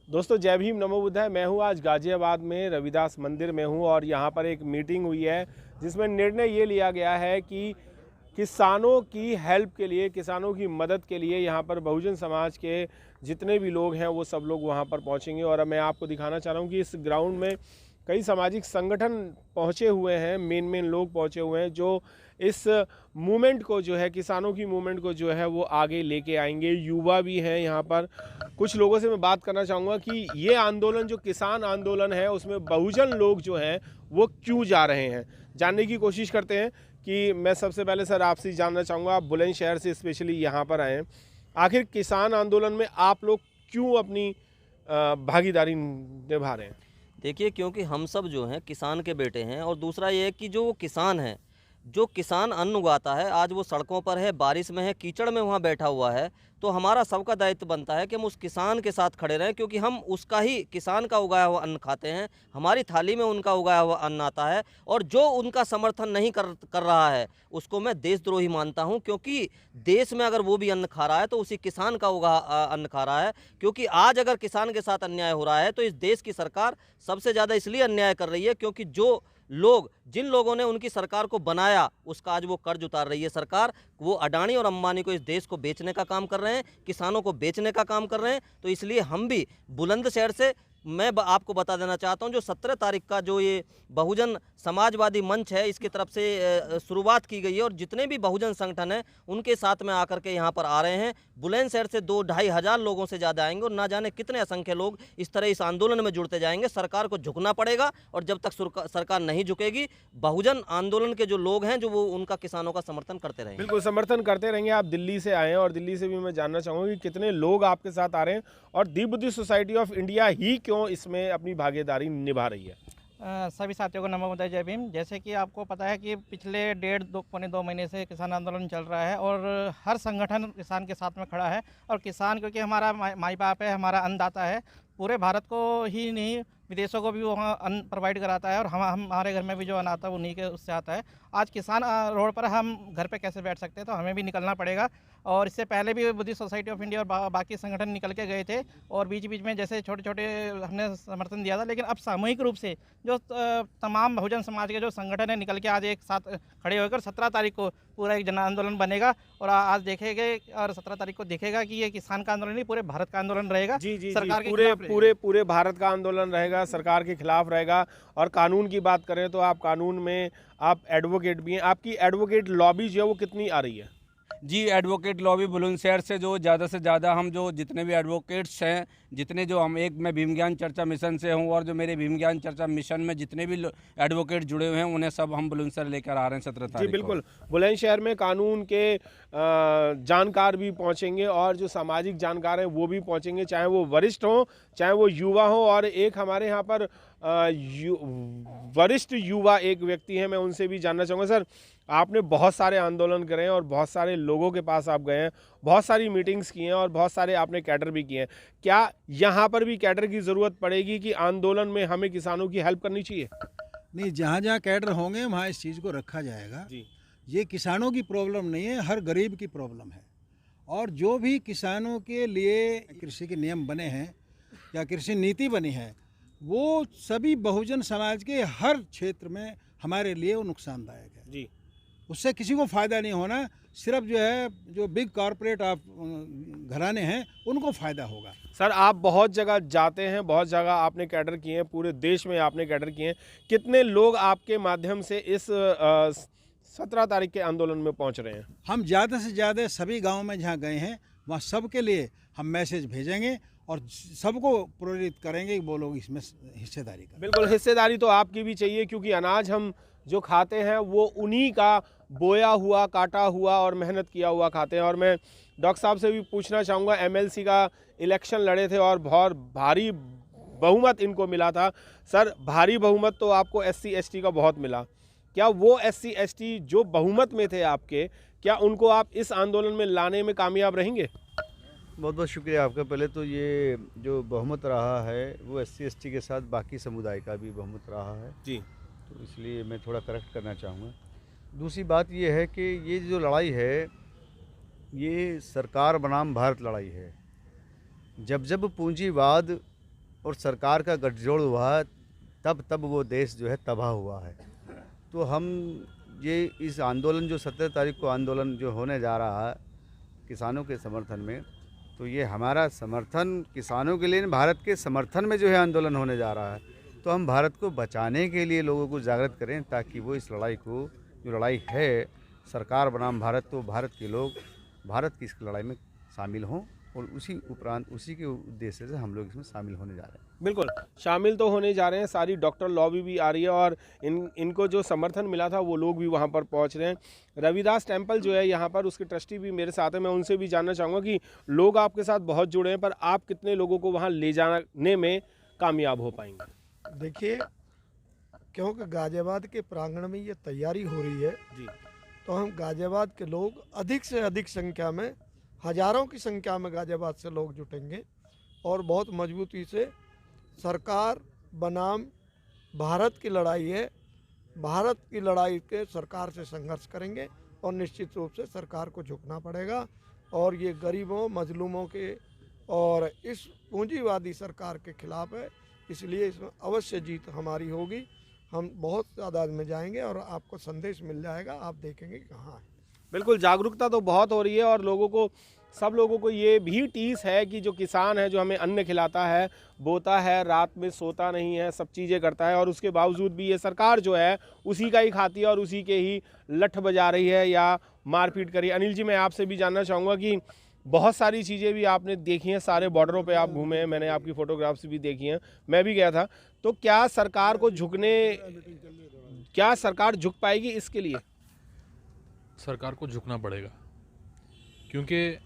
दोस्तों जय भीम नमो बुद्धाय। मैं हूं आज गाजियाबाद में रविदास मंदिर में हूं और यहां पर एक मीटिंग हुई है जिसमें निर्णय ये लिया गया है कि किसानों की हेल्प के लिए, किसानों की मदद के लिए यहां पर बहुजन समाज के जितने भी लोग हैं वो सब लोग वहां पर पहुंचेंगे। और मैं आपको दिखाना चाह रहा हूं कि इस ग्राउंड में कई सामाजिक संगठन पहुंचे हुए हैं, मेन लोग पहुंचे हुए हैं जो इस मूवमेंट को जो है, किसानों की मूवमेंट को जो है वो आगे लेके आएंगे। युवा भी हैं यहाँ पर। कुछ लोगों से मैं बात करना चाहूँगा कि ये आंदोलन जो किसान आंदोलन है उसमें बहुजन लोग जो हैं वो क्यों जा रहे हैं, जानने की कोशिश करते हैं। कि मैं सबसे पहले सर आपसे जानना चाहूँगा, आप बुलंदशहर से स्पेशली यहाँ पर आए हैं, आखिर किसान आंदोलन में आप लोग क्यों अपनी भागीदारी निभा रहे हैं? देखिए, क्योंकि हम सब जो हैं किसान के बेटे हैं। और दूसरा ये है कि जो किसान है, जो किसान अन्न उगाता है, आज वो सड़कों पर है, बारिश में है, कीचड़ में वहाँ बैठा हुआ है, तो हमारा सबका दायित्व बनता है कि हम उस किसान के साथ खड़े रहें, क्योंकि हम उसका ही, किसान का उगाया हुआ अन्न खाते हैं। हमारी थाली में उनका उगाया हुआ अन्न आता है। और जो उनका समर्थन नहीं कर रहा है उसको मैं देशद्रोही मानता हूं, क्योंकि देश में अगर वो भी अन्न खा रहा है तो उसी किसान का अन्न खा रहा है। क्योंकि आज अगर किसान के साथ अन्याय हो रहा है तो इस देश की सरकार सबसे ज़्यादा इसलिए अन्याय कर रही है क्योंकि जिन लोगों ने उनकी सरकार को बनाया उसका आज वो कर्ज उतार रही है सरकार। वो अडानी और अंबानी को इस देश को बेचने का काम कर रहे हैं, किसानों को बेचने का काम कर रहे हैं। तो इसलिए हम भी बुलंदशहर से मैं आपको बता देना चाहता हूं, जो 17 तारीख का जो ये बहुजन समाजवादी मंच है इसकी तरफ से शुरुआत की गई है और जितने भी बहुजन संगठन हैं उनके साथ में आकर के यहाँ पर आ रहे हैं। बुलंदशहर से 2-2.5 हज़ार लोगों से ज़्यादा आएंगे और ना जाने कितने असंख्य लोग इस तरह इस आंदोलन में जुड़ते जाएंगे। सरकार को झुकना पड़ेगा और जब तक सरकार नहीं झुकेगी, बहुजन आंदोलन के जो लोग हैं जो वो उनका किसानों का समर्थन करते रहेंगे। बिल्कुल समर्थन करते रहेंगे। आप दिल्ली से आए हैं और दिल्ली से भी मैं जानना चाहूँगा कि कितने लोग आपके साथ आ रहे हैं और the Buddhist Society of India ही क्यों इसमें अपनी भागीदारी निभा रही है? सभी साथियों को नमो बुद्धाय, जय भीम। जैसे कि आपको पता है कि पिछले 1.5-2 महीने से किसान आंदोलन चल रहा है और हर संगठन किसान के साथ में खड़ा है। और किसान क्योंकि हमारा माई बाप है, हमारा अन्नदाता है, पूरे भारत को ही नहीं विदेशों को भी वो अन्न प्रोवाइड कराता है और हमारे घर में भी जो अन्न आता है वो उन्हीं के उससे आता है। आज किसान रोड पर हम घर पे कैसे बैठ सकते हैं, तो हमें भी निकलना पड़ेगा। और इससे पहले भी बुद्धिस्ट सोसाइटी ऑफ इंडिया और बाकी संगठन निकल के गए थे और बीच बीच में जैसे छोटे छोटे हमने समर्थन दिया था, लेकिन अब सामूहिक रूप से जो तमाम बहुजन समाज के जो संगठन है निकल के आज एक साथ खड़े होकर 17 तारीख को पूरा एक जन आंदोलन बनेगा। और आज देखेंगे और 17 तारीख को देखेगा कि ये किसान का आंदोलन नहीं, पूरे भारत का आंदोलन रहेगा। जी, सरकार के पूरे भारत का आंदोलन रहेगा, सरकार के खिलाफ रहेगा। और कानून की बात करें तो आप कानून में आप एडवोकेट भी हैं। आपकी एडवोकेट लॉबी जो है वो कितनी आ रही है? जी, एडवोकेट लॉबी बुलंदशहर से जो ज़्यादा से ज़्यादा हम जो जितने भी एडवोकेट्स हैं, जितने जो मैं भीम ज्ञान चर्चा मिशन से हूं और जो मेरे भीम ज्ञान चर्चा मिशन में जितने भी एडवोकेट जुड़े हुए हैं उन्हें सब हम बुलंदशहर लेकर आ रहे हैं 17 तारीख को। जी बिल्कुल, बुलंदशहर में कानून के जानकार भी पहुंचेंगे और जो सामाजिक जानकार हैं वो भी पहुंचेंगे, चाहे वो वरिष्ठ हों चाहे वो युवा हों। और एक हमारे यहाँ पर वरिष्ठ युवा एक व्यक्ति हैं, मैं उनसे भी जानना चाहूँगा। सर, आपने बहुत सारे आंदोलन करे हैं और बहुत सारे लोगों के पास आप गए हैं, बहुत सारी मीटिंग्स की हैं और बहुत सारे आपने कैडर भी किए हैं। क्या यहाँ पर भी कैडर की ज़रूरत पड़ेगी कि आंदोलन में हमें किसानों की हेल्प करनी चाहिए? नहीं, जहाँ जहाँ कैडर होंगे वहाँ इस चीज़ को रखा जाएगा जी। ये किसानों की प्रॉब्लम नहीं है, हर गरीब की प्रॉब्लम है। और जो भी किसानों के लिए कृषि के नियम बने हैं या कृषि नीति बनी है वो सभी बहुजन समाज के हर क्षेत्र में हमारे लिए वो नुकसानदायक है। जी, उससे किसी को फ़ायदा नहीं होना, सिर्फ जो है जो बिग कॉरपोरेट घराने हैं उनको फ़ायदा होगा। सर आप बहुत जगह जाते हैं, बहुत जगह आपने कैडर किए हैं, पूरे देश में आपने कैडर किए हैं। कितने लोग आपके माध्यम से इस 17 तारीख के आंदोलन में पहुंच रहे हैं? हम ज़्यादा से ज़्यादा सभी गाँव में जहाँ गए हैं वहाँ सबके लिए हम मैसेज भेजेंगे और सबको प्रेरित करेंगे कि वो लोग इसमें हिस्सेदारी करें। बिल्कुल, हिस्सेदारी तो आपकी भी चाहिए क्योंकि अनाज हम जो खाते हैं वो उन्हीं का बोया हुआ, काटा हुआ और मेहनत किया हुआ खाते हैं। और मैं डॉक्टर साहब से भी पूछना चाहूँगा, एमएलसी का इलेक्शन लड़े थे और बहुत भारी बहुमत इनको मिला था। सर, भारी बहुमत तो आपको SC ST का बहुत मिला, क्या वो SC ST जो बहुमत में थे आपके, क्या उनको आप इस आंदोलन में लाने में कामयाब रहेंगे? बहुत बहुत शुक्रिया आपका। पहले तो ये जो बहुमत रहा है वो SC ST के साथ बाकी समुदाय का भी बहुमत रहा है जी, तो इसलिए मैं थोड़ा करेक्ट करना चाहूँगा। दूसरी बात ये है कि ये जो लड़ाई है ये सरकार बनाम भारत लड़ाई है। जब जब पूंजीवाद और सरकार का गठजोड़ हुआ, तब वो देश जो है तबाह हुआ है। तो हम ये इस आंदोलन जो 17 तारीख को आंदोलन जो होने जा रहा है किसानों के समर्थन में, तो ये हमारा समर्थन किसानों के लिए, भारत के समर्थन में जो है आंदोलन होने जा रहा है। तो हम भारत को बचाने के लिए लोगों को जागृत करें, ताकि वो इस लड़ाई को, जो लड़ाई है सरकार बनाम भारत, तो भारत के लोग भारत की इस लड़ाई में शामिल हों, और उसी उपरांत उसी के उद्देश्य से हम लोग इसमें शामिल होने जा रहे हैं। बिल्कुल शामिल तो होने जा रहे हैं, सारी डॉक्टर लॉबी भी आ रही है और इनको जो समर्थन मिला था वो लोग भी वहाँ पर पहुँच रहे हैं। रविदास टेम्पल जो है यहाँ पर, उसके ट्रस्टी भी मेरे साथ हैं, मैं उनसे भी जानना चाहूँगा कि लोग आपके साथ बहुत जुड़े हैं, पर आप कितने लोगों को वहाँ ले जाने में कामयाब हो पाएंगे? देखिए, क्योंकि गाजियाबाद के प्रांगण में ये तैयारी हो रही है जी, तो हम गाजियाबाद के लोग अधिक से अधिक संख्या में, हजारों की संख्या में गाजियाबाद से लोग जुटेंगे और बहुत मजबूती से सरकार बनाम भारत की लड़ाई है, भारत की लड़ाई के सरकार से संघर्ष करेंगे और निश्चित रूप से सरकार को झुकना पड़ेगा। और ये गरीबों, मजलूमों के और इस पूंजीवादी सरकार के खिलाफ है, इसलिए इसमें अवश्य जीत हमारी होगी। हम बहुत तादाद में जाएंगे और आपको संदेश मिल जाएगा, आप देखेंगे कहाँ है। बिल्कुल जागरूकता तो बहुत हो रही है और लोगों को, सब लोगों को ये भी टीस है कि जो किसान है, जो हमें अन्न खिलाता है, बोता है, रात में सोता नहीं है, सब चीज़ें करता है, और उसके बावजूद भी ये सरकार जो है उसी का ही खाती है और उसी के ही लठ बजा रही है या मारपीट करी। अनिल जी, मैं आपसे भी जानना चाहूँगा कि बहुत सारी चीज़ें भी आपने देखी हैं, सारे बॉर्डरों पे आप घूमे हैं, मैंने आपकी फ़ोटोग्राफ्स भी देखी हैं, मैं भी गया था। तो क्या सरकार को क्या सरकार झुक पाएगी इसके लिए? सरकार को झुकना पड़ेगा, क्योंकि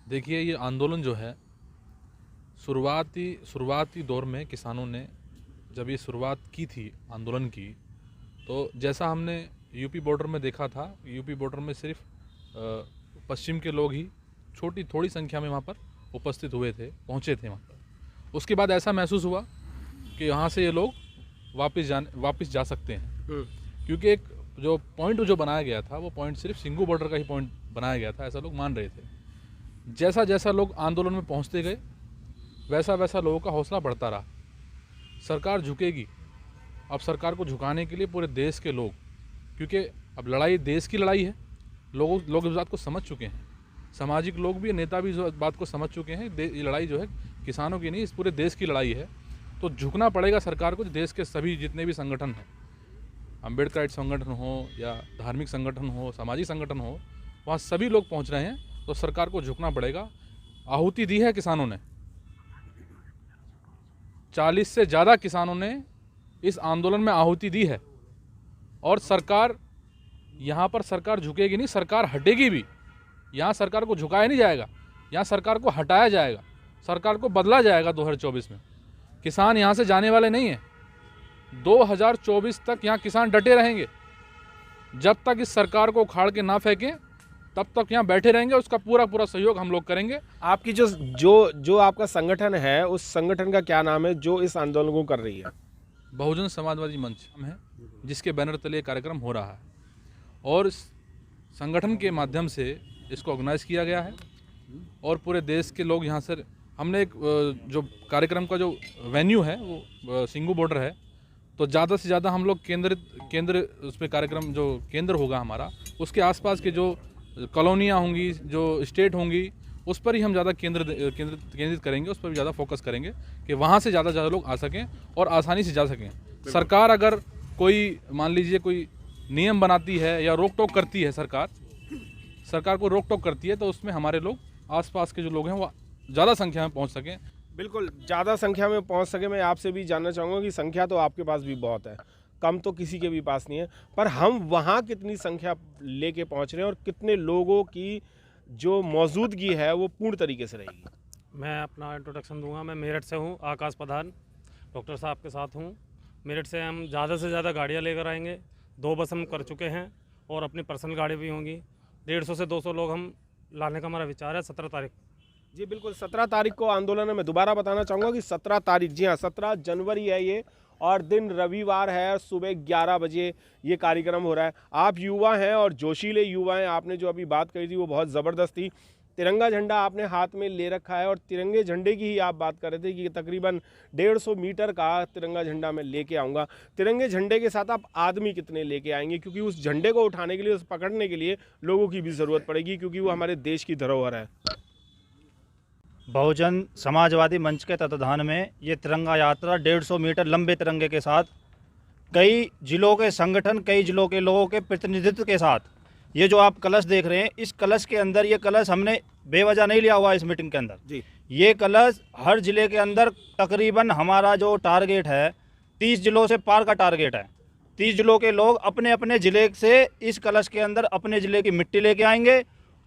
देखिए ये आंदोलन जो है शुरुआती दौर में किसानों ने जब ये शुरुआत की थी आंदोलन की, तो जैसा हमने यूपी बॉर्डर में देखा था, यूपी बॉर्डर में सिर्फ पश्चिम के लोग ही थोड़ी संख्या में वहाँ पर उपस्थित हुए थे, पहुँचे थे वहाँ पर। उसके बाद ऐसा महसूस हुआ कि यहाँ से ये लोग वापस जा सकते हैं, क्योंकि एक जो पॉइंट जो बनाया गया था वो पॉइंट सिर्फ सिंगू बॉर्डर का ही पॉइंट बनाया गया था, ऐसा लोग मान रहे थे। जैसा जैसा लोग आंदोलन में पहुंचते गए वैसा वैसा लोगों का हौसला बढ़ता रहा। सरकार झुकेगी। अब सरकार को झुकाने के लिए पूरे देश के लोग, क्योंकि अब लड़ाई देश की लड़ाई है, लोग इस बात को समझ चुके हैं, सामाजिक लोग भी, नेता भी इस बात को समझ चुके हैं। ये लड़ाई जो है किसानों की नहीं, इस पूरे देश की लड़ाई है। तो झुकना पड़ेगा सरकार को। देश के सभी जितने भी संगठन हैं, अम्बेडकर संगठन हो या धार्मिक संगठन हो, सामाजिक संगठन हो, वहाँ सभी लोग पहुँच रहे हैं, तो सरकार को झुकना पड़ेगा। आहुति दी है किसानों ने, 40 से ज़्यादा किसानों ने इस आंदोलन में आहुति दी है, और सरकार, यहाँ पर सरकार झुकेगी नहीं, सरकार हटेगी भी। यहाँ सरकार को झुकाया नहीं जाएगा, यहाँ सरकार को हटाया जाएगा, सरकार को बदला जाएगा 2024 में। किसान यहाँ से जाने वाले नहीं हैं। 2024 तक यहाँ किसान डटे रहेंगे। जब तक इस सरकार को उखाड़ के ना फेंकें तब तक यहाँ बैठे रहेंगे। उसका पूरा सहयोग हम लोग करेंगे। आपकी जो आपका संगठन है, उस संगठन का क्या नाम है जो इस आंदोलन को कर रही है? बहुजन समाजवादी मंच हम है, जिसके बैनर तले कार्यक्रम हो रहा है, और इस संगठन के माध्यम से इसको ऑर्गेनाइज किया गया है, और पूरे देश के लोग यहाँ से, हमने एक जो कार्यक्रम का जो वेन्यू है वो सिंगू बॉर्डर है, तो ज़्यादा से ज़्यादा हम लोग केंद्र उस पर कार्यक्रम जो केंद्र होगा हमारा, उसके आसपास के जो कॉलोनियाँ होंगी, जो स्टेट होंगी, उस पर ही हम ज़्यादा केंद्रित करेंगे, उस पर भी ज़्यादा फोकस करेंगे कि वहाँ से ज़्यादा लोग आ सकें और आसानी से जा सकें। सरकार अगर कोई, मान लीजिए कोई नियम बनाती है या रोक टोक करती है, सरकार को रोक टोक करती है, तो उसमें हमारे लोग, आसपास के जो लोग हैं, वो ज़्यादा संख्या में पहुँच सकें। बिल्कुल ज़्यादा संख्या में पहुंच सके। मैं आपसे भी जानना चाहूँगा कि संख्या तो आपके पास भी बहुत है, कम तो किसी के भी पास नहीं है, पर हम वहाँ कितनी संख्या लेके पहुँच रहे हैं और कितने लोगों की जो मौजूदगी है वो पूर्ण तरीके से रहेगी? मैं अपना इंट्रोडक्शन दूंगा। मैं मेरठ से हूँ, आकाश प्रधान डॉक्टर साहब के साथ हूँ। मेरठ से हम ज़्यादा से ज़्यादा गाड़ियाँ लेकर आएंगे। 2 बस हम कर चुके हैं और अपनी पर्सनल गाड़ी भी होंगी। 150 से 200 लोग हम लाने का हमारा विचार है 17 तारीख। जी बिल्कुल, 17 तारीख को आंदोलन है। मैं दोबारा बताना चाहूँगा कि 17 तारीख, जी हाँ 17 जनवरी है ये, और दिन रविवार है, सुबह 11 बजे ये कार्यक्रम हो रहा है। आप युवा हैं और जोशीले युवा हैं, आपने जो अभी बात कही थी वो बहुत ज़बरदस्त थी। तिरंगा झंडा आपने हाथ में ले रखा है और तिरंगे झंडे की ही आप बात कर रहे थे कि तकरीबन 150 मीटर का तिरंगा झंडा मैं लेके आऊँगा। तिरंगे झंडे के साथ आप आदमी कितने लेके आएंगे, क्योंकि उस झंडे को उठाने के लिए, उस पकड़ने के लिए लोगों की भी ज़रूरत पड़ेगी, क्योंकि वो हमारे देश की धरोहर है। बहुजन समाजवादी मंच के तत्वाधान में ये तिरंगा यात्रा 150 मीटर लंबे तिरंगे के साथ कई जिलों के संगठन, कई जिलों के लोगों के प्रतिनिधित्व के साथ, ये जो आप कलश देख रहे हैं, इस कलश के अंदर, ये कलश हमने बेवजह नहीं लिया हुआ इस मीटिंग के अंदर जी। ये कलश हर जिले के अंदर तकरीबन हमारा जो टारगेट है 30 जिलों से पार का टारगेट है। 30 जिलों के लोग अपने अपने ज़िले से इस कलश के अंदर अपने ज़िले की मिट्टी लेके आएंगे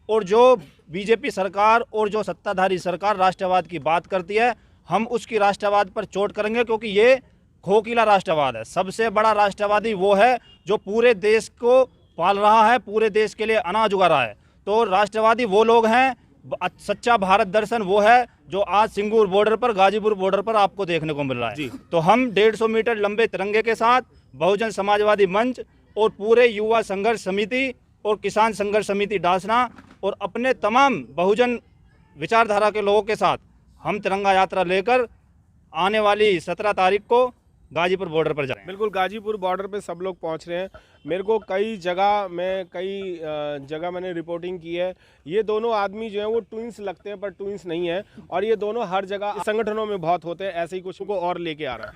और जो बीजेपी सरकार और जो सत्ताधारी सरकार राष्ट्रवाद की बात करती है, हम उसकी राष्ट्रवाद पर चोट करेंगे, क्योंकि ये खोखिला राष्ट्रवाद है। सबसे बड़ा राष्ट्रवादी वो है जो पूरे देश को पाल रहा है, पूरे देश के लिए अनाज उगा रहा है। तो राष्ट्रवादी वो लोग हैं, सच्चा भारत दर्शन वो है जो आज सिंगूर बॉर्डर पर, गाजीपुर बॉर्डर पर आपको देखने को मिल रहा है। तो हम 150 मीटर लंबे तिरंगे के साथ बहुजन समाजवादी मंच और पूरे युवा संघर्ष समिति और किसान संघर्ष समिति डासना और अपने तमाम बहुजन विचारधारा के लोगों के साथ हम तिरंगा यात्रा लेकर आने वाली 17 तारीख को गाजीपुर बॉर्डर पर जाएं। बिल्कुल, गाजीपुर बॉर्डर पे सब लोग पहुंच रहे हैं। मेरे को कई जगह मैंने रिपोर्टिंग की है, ये दोनों आदमी जो हैं वो ट्विंस लगते हैं, पर ट्विंस नहीं है, और ये दोनों हर जगह संगठनों में बहुत होते हैं। ऐसे ही कुछ को और लेके आ रहा है।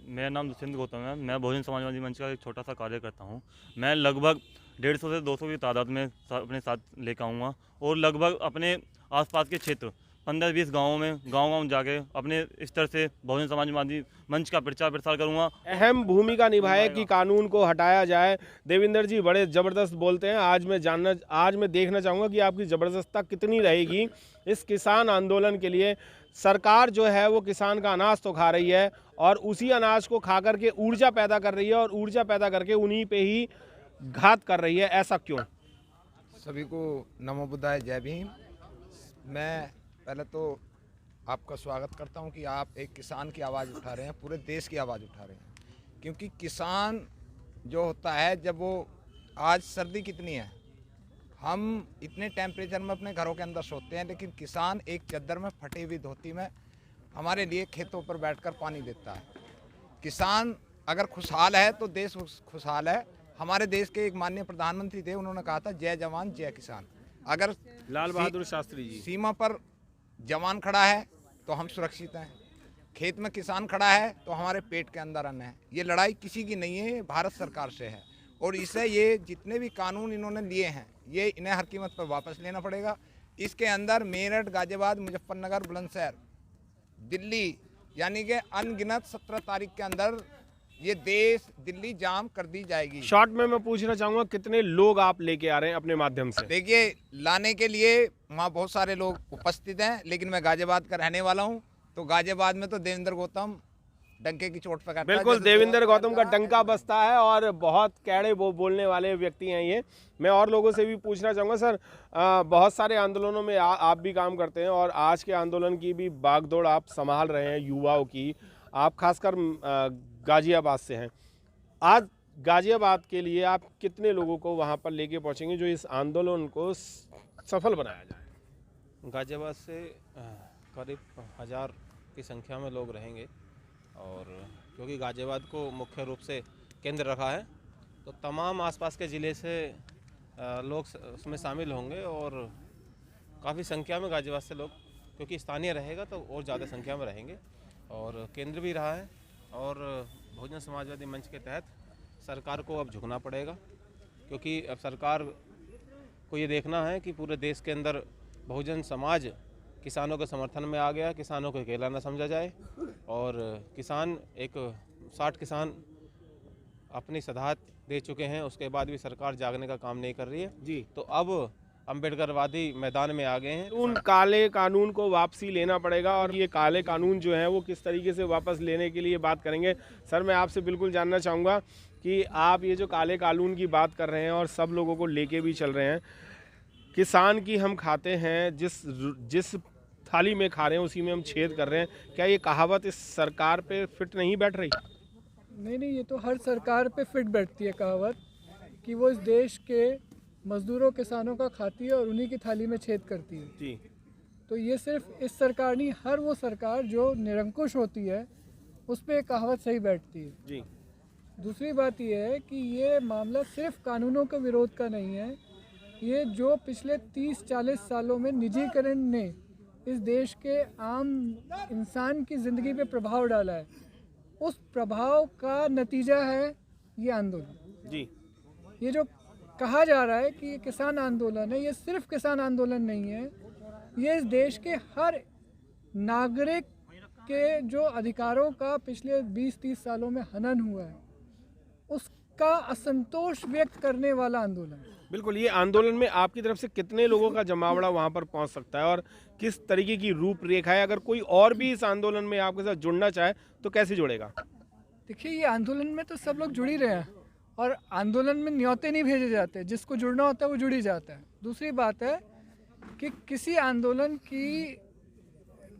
मेरा नाम दुष्यंत गौतम है। मैं बहुजन समाजवादी मंच का एक छोटा सा कार्य करता हूँ। मैं लगभग 150 से 200 की तादाद में अपने साथ लेकर आऊँगा और लगभग अपने आसपास के क्षेत्र 15-20 गाँवों में गाँव जाके अपने स्तर से बहुजन समाजवादी मंच का प्रचार प्रसार करूँगा। अहम भूमिका निभाए कि कानून को हटाया जाए। देवेंद्र जी बड़े ज़बरदस्त बोलते हैं। आज मैं देखना चाहूँगा कि आपकी ज़बरदस्ती कितनी रहेगी इस किसान आंदोलन के लिए। सरकार जो है वो किसान का अनाज तो खा रही है और उसी अनाज को खा करके ऊर्जा पैदा कर रही है और ऊर्जा पैदा करके उन्हीं पे ही घात कर रही है। ऐसा क्यों? सभी को नमो बुद्धाय, जय भीम। मैं पहले तो आपका स्वागत करता हूं कि आप एक किसान की आवाज़ उठा रहे हैं, पूरे देश की आवाज़ उठा रहे हैं। क्योंकि किसान जो होता है, जब वो आज सर्दी कितनी है, हम इतने टेम्परेचर में अपने घरों के अंदर सोते हैं, लेकिन किसान एक चद्दर में फटी हुई धोती में हमारे लिए खेतों पर बैठकर पानी देता है। किसान अगर खुशहाल है तो देश खुशहाल है। हमारे देश के एक माननीय प्रधानमंत्री थे, उन्होंने कहा था जय जवान जय किसान। अगर लाल बहादुर शास्त्री जी, सीमा पर जवान खड़ा है तो हम सुरक्षित हैं, खेत में किसान खड़ा है तो हमारे पेट के अंदर अन्न है। ये लड़ाई किसी की नहीं है, ये भारत सरकार से है। और इससे ये जितने भी कानून इन्होंने लिए हैं, ये इन्हें हर कीमत पर वापस लेना पड़ेगा। इसके अंदर मेरठ, गाजियाबाद, मुजफ्फरनगर, बुलंदशहर, दिल्ली, यानी कि अनगिनत 17 तारीख के अंदर ये देश, दिल्ली जाम कर दी जाएगी। शॉर्ट में मैं पूछना चाहूँगा कितने लोग आप लेके आ रहे हैं अपने माध्यम से? देखिए, लाने के लिए वहाँ बहुत सारे लोग उपस्थित हैं, लेकिन मैं गाजियाबाद का रहने वाला हूँ, तो गाजियाबाद में तो देवेंद्र गौतम डंके की चोट पर करता है। बिल्कुल, देवेंद्र गौतम का डंका बजता है और बहुत कैड़े वो बोलने वाले व्यक्ति हैं ये। मैं और लोगों से भी पूछना चाहूँगा। सर, बहुत सारे आंदोलनों में आप भी काम करते हैं और आज के आंदोलन की भी बागडोर आप संभाल रहे हैं, युवाओं की। आप खासकर गाजियाबाद से हैं। आज गाजियाबाद के लिए आप कितने लोगों को वहाँ पर लेके पहुँचेंगे जो इस आंदोलन को सफल बनाया जाए? गाजियाबाद से करीब 1000 की संख्या में लोग रहेंगे और क्योंकि गाजियाबाद को मुख्य रूप से केंद्र रखा है, तो तमाम आसपास के ज़िले से लोग उसमें शामिल होंगे और काफ़ी संख्या में गाजियाबाद से लोग, क्योंकि स्थानीय रहेगा तो और ज़्यादा संख्या में रहेंगे और केंद्र भी रहा है। और बहुजन समाजवादी मंच के तहत सरकार को अब झुकना पड़ेगा, क्योंकि अब सरकार को ये देखना है कि पूरे देश के अंदर बहुजन समाज किसानों के समर्थन में आ गया, किसानों को अकेला न समझा जाए। और किसान 60 किसान अपनी सदाहत दे चुके हैं, उसके बाद भी सरकार जागने का काम नहीं कर रही है जी। तो अब अम्बेडकरवादी मैदान में आ गए हैं। उन काले कानून को वापसी लेना पड़ेगा और ये काले कानून जो है वो किस तरीके से वापस लेने के लिए बात करेंगे। सर, मैं आपसे बिल्कुल जानना चाहूँगा कि आप ये जो काले कानून की बात कर रहे हैं और सब लोगों को लेके भी चल रहे हैं, किसान की हम खाते हैं, जिस थाली में खा रहे हैं उसी में हम छेद कर रहे हैं, क्या ये कहावत इस सरकार पे फिट नहीं बैठ रही? नहीं, ये तो हर सरकार पे फिट बैठती है कहावत कि वो इस देश के मजदूरों किसानों का खाती है और उन्हीं की थाली में छेद करती है जी। तो ये सिर्फ इस सरकार नहीं, हर वो सरकार जो निरंकुश होती है उस पर कहावत सही बैठती है जी। दूसरी बात ये है कि ये मामला सिर्फ कानूनों के विरोध का नहीं है, ये जो पिछले 30-40 सालों में निजीकरण ने इस देश के आम इंसान की ज़िंदगी पे प्रभाव डाला है, उस प्रभाव का नतीजा है ये आंदोलन। जी। ये जो कहा जा रहा है कि ये किसान आंदोलन है, ये सिर्फ किसान आंदोलन नहीं है, ये इस देश के हर नागरिक के जो अधिकारों का पिछले 20-30 सालों में हनन हुआ है उसका असंतोष व्यक्त करने वाला आंदोलन है। बिल्कुल, ये आंदोलन में आपकी तरफ से कितने लोगों का जमावड़ा वहाँ पर पहुँच सकता है और किस तरीके की रूपरेखा है? अगर कोई और भी इस आंदोलन में आपके साथ जुड़ना चाहे तो कैसे जुड़ेगा? देखिए, ये आंदोलन में तो सब लोग जुड़ ही रहे हैं और आंदोलन में न्योते नहीं भेजे जाते, जिसको जुड़ना होता है वो जुड़ ही जाता है। दूसरी बात है कि किसी आंदोलन की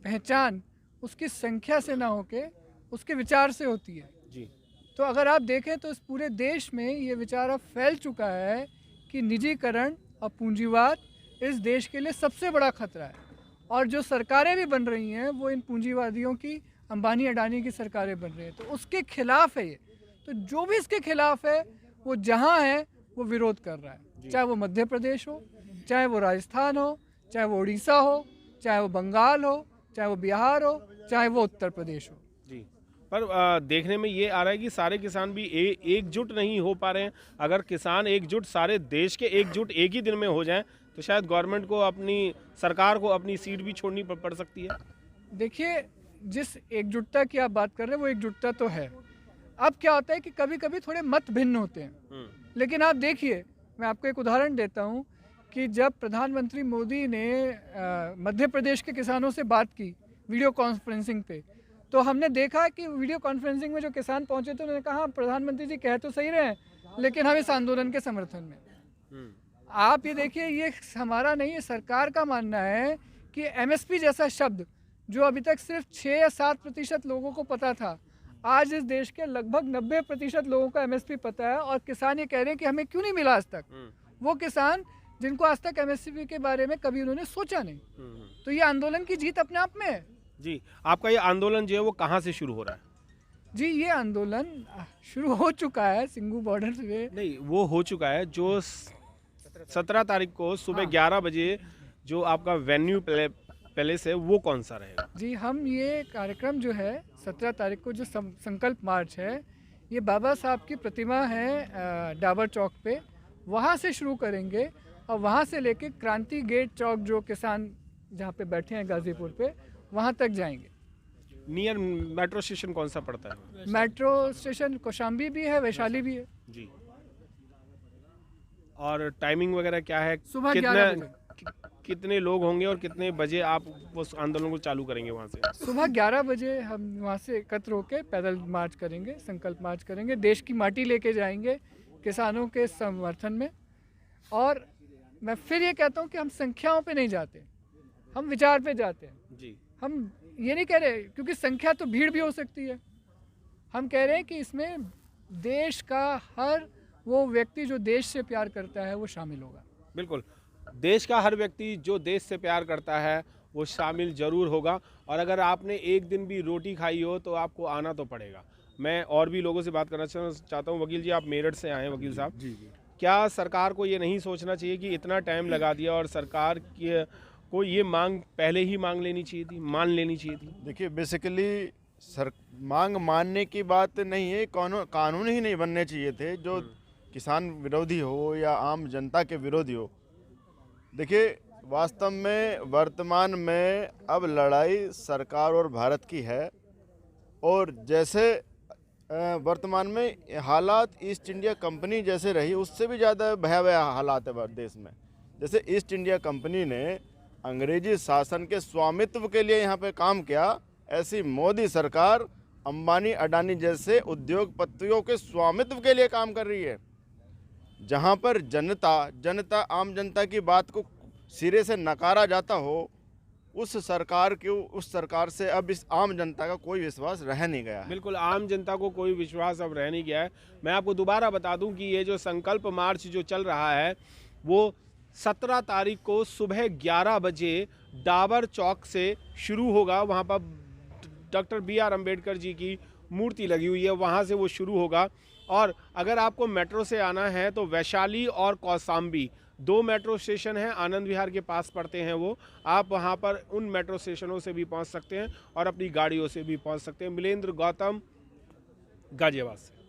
पहचान उसकी संख्या से ना होके उसके विचार से होती है जी। तो अगर आप देखें तो इस पूरे देश में ये विचार अब फैल चुका है कि निजीकरण और पूंजीवाद इस देश के लिए सबसे बड़ा खतरा है और जो सरकारें भी बन रही हैं वो इन पूंजीवादियों की, अंबानी अडानी की सरकारें बन रही हैं, तो उसके खिलाफ है ये। तो जो भी इसके खिलाफ है वो जहाँ है वो विरोध कर रहा है, चाहे वो मध्य प्रदेश हो, चाहे वो राजस्थान हो, चाहे वो उड़ीसा हो, चाहे वो बंगाल हो, चाहे वो बिहार हो, चाहे वो उत्तर प्रदेश हो। जी। पर देखने में ये आ रहा है कि सारे किसान भी एकजुट नहीं हो पा रहे हैं। अगर किसान एकजुट, सारे देश के एकजुट एक ही दिन में हो जाएं तो शायद गवर्नमेंट को, अपनी सरकार को अपनी सीट भी छोड़नी पड़ सकती है। देखिए, जिस एकजुटता की आप बात कर रहे हैं वो एकजुटता तो है। अब क्या होता है कि कभी कभी थोड़े मत भिन्न होते हैं, लेकिन आप देखिए, मैं आपको एक उदाहरण देता हूँ कि जब प्रधानमंत्री मोदी ने मध्य प्रदेश के किसानों से बात की वीडियो कॉन्फ्रेंसिंग पे, तो हमने देखा कि वीडियो कॉन्फ्रेंसिंग में जो किसान पहुंचे थे उन्होंने कहा प्रधानमंत्री जी कह तो सही रहे हैं, लेकिन हम इस आंदोलन के समर्थन में। आप ये देखिए, ये हमारा नहीं है, सरकार का मानना है कि एमएसपी जैसा शब्द जो अभी तक सिर्फ 6 या 7% लोगों को पता था, आज इस देश के लगभग 90% लोगों को एमएसपी पता है और किसान ये कह रहे हैं कि हमें क्यों नहीं मिला आज तक। वो किसान जिनको आज तक एमएसपी के बारे में कभी उन्होंने सोचा नहीं। तो ये आंदोलन की जीत अपने आप में है। जी। आपका ये आंदोलन जो है वो कहाँ से शुरू हो रहा है? जी, ये आंदोलन शुरू हो चुका है सिंगू बॉर्डर से। नहीं, वो हो चुका है जो 17 तारीख को सुबह 11 बजे जो आपका वेन्यू पैलेस है वो कौन सा रहेगा? जी, हम ये कार्यक्रम जो है 17 तारीख को जो संकल्प मार्च है, ये बाबा साहब की प्रतिमा है डाबर चौक पे, वहाँ से शुरू करेंगे और वहाँ से लेके क्रांति गेट चौक जो किसान जहाँ पे बैठे हैं गाजीपुर पे, वहाँ तक जाएंगे। नियर मेट्रो स्टेशन कौन सा पड़ता है? मेट्रो स्टेशन कौशाम्बी भी है, वैशाली भी है। जी। और टाइमिंग वगैरह क्या है? सुबह 11 बजे। कितने लोग होंगे और कितने बजे आप उस आंदोलन को चालू करेंगे वहाँ से? सुबह 11 बजे हम वहाँ से एकत्र होकर पैदल मार्च करेंगे, संकल्प मार्च करेंगे, देश की माटी लेके जाएंगे किसानों के समर्थन में। और मैं फिर ये कहता हूँ कि हम संख्याओं पे नहीं जाते, हम विचार पे जाते हैं। जी। हम ये नहीं कह रहे, क्योंकि संख्या तो भीड़ भी हो सकती है, हम कह रहे हैं कि इसमें देश का हर वो व्यक्ति जो देश से प्यार करता है वो शामिल होगा। बिल्कुल, देश का हर व्यक्ति जो देश से प्यार करता है वो शामिल ज़रूर होगा। और अगर आपने एक दिन भी रोटी खाई हो तो आपको आना तो पड़ेगा। मैं और भी लोगों से बात करना चाहता हूँ। वकील जी, आप मेरठ से आए हैं। वकील साहब, जी, क्या सरकार को ये नहीं सोचना चाहिए कि इतना टाइम लगा दिया और सरकार को ये मांग पहले ही मान लेनी चाहिए थी? देखिए, बेसिकली मांग मानने की बात नहीं है, कानून ही नहीं बनने चाहिए थे जो किसान विरोधी हो या आम जनता के विरोधी हो। देखिए, वास्तव में वर्तमान में अब लड़ाई सरकार और भारत की है और जैसे वर्तमान में हालात ईस्ट इंडिया कंपनी जैसे रही, उससे भी ज़्यादा भयावह हालात है देश में। जैसे ईस्ट इंडिया कंपनी ने अंग्रेजी शासन के स्वामित्व के लिए यहाँ पे काम किया, ऐसी मोदी सरकार अंबानी अडानी जैसे उद्योगपतियों के स्वामित्व के लिए काम कर रही है। जहाँ पर जनता आम जनता की बात को सिरे से नकारा जाता हो, उस सरकार से अब इस आम जनता का कोई विश्वास रह नहीं गया है। बिल्कुल, आम जनता को कोई विश्वास अब रह नहीं गया है। मैं आपको दोबारा बता दूं कि ये जो संकल्प मार्च जो चल रहा है वो 17 तारीख को सुबह 11 बजे डाबर चौक से शुरू होगा। वहाँ पर डॉक्टर BR अम्बेडकर जी की मूर्ति लगी हुई है, वहाँ से वो शुरू होगा। और अगर आपको मेट्रो से आना है तो वैशाली और कौसाम्बी 2 मेट्रो स्टेशन हैं, आनंद विहार के पास पड़ते हैं वो। आप वहाँ पर उन मेट्रो स्टेशनों से भी पहुँच सकते हैं और अपनी गाड़ियों से भी पहुँच सकते हैं। मिलेंद्र गौतम, गाजियाबाद से।